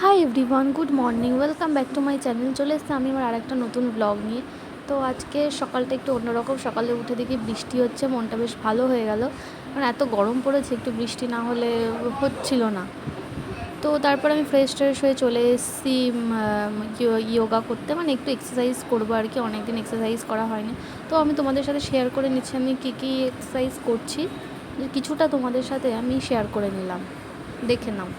Hi everyone, good morning, welcome back to my channel. চলে এসেছি আমি আমার আরেকটা নতুন ব্লগ নিয়ে। তো আজকে সকালটা একটু অন্যরকম। সকালে উঠে দেখি বৃষ্টি হচ্ছে, মনটা বেশ ভালো হয়ে গেল, কারণ এত গরম পড়েছে, একটু বৃষ্টি না হলে হচ্ছিল না। তো তারপর আমি ফ্রেশ ট্রেশ হয়ে চলে এসেছি ইয়োগা করতে, মানে একটু এক্সারসাইজ করবো আর কি। অনেক দিন এক্সারসাইজ করা হয়নি, তো আমি তোমাদের সাথে শেয়ার করে নিচ্ছি আমি কী কী এক্সারসাইজ করছি। কিছুটা তোমাদের সাথে আমি শেয়ার করে নিলাম, দেখে নাও।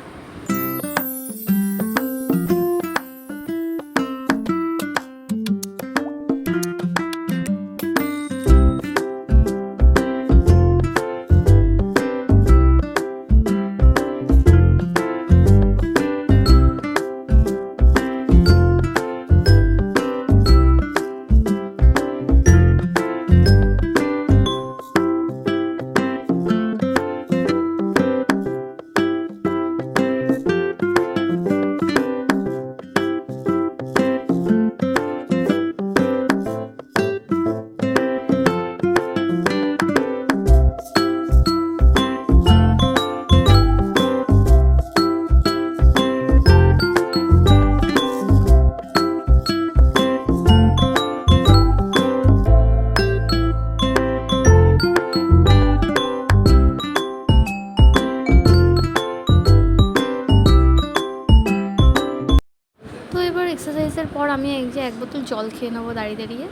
তো এবার এক্সারসাইজের পর আমি এক বোতল জল খেয়ে নেবো দাঁড়িয়ে দাঁড়িয়ে,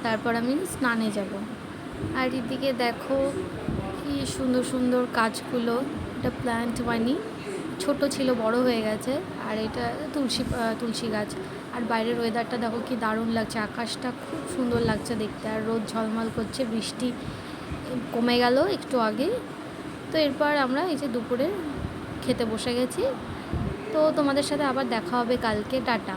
তারপর আমি স্নানে যাব। আর এদিকে দেখো কি সুন্দর সুন্দর গাছগুলো। এটা প্ল্যান্ট মানি, ছোট ছিল বড় হয়ে গেছে। আর এটা তুলসী গাছ। আর বাইরের ওয়েদারটা দেখো কি দারুণ লাগছে, আকাশটা খুব সুন্দর লাগছে দেখতে। আর রোদ ঝলমল করছে, বৃষ্টি কমে গেল একটু আগে। তো এরপর আমরা এই যে দুপুরে খেতে বসে গেছি। তো তোমাদের সাথে আবার দেখা হবে কালকে। টাটা।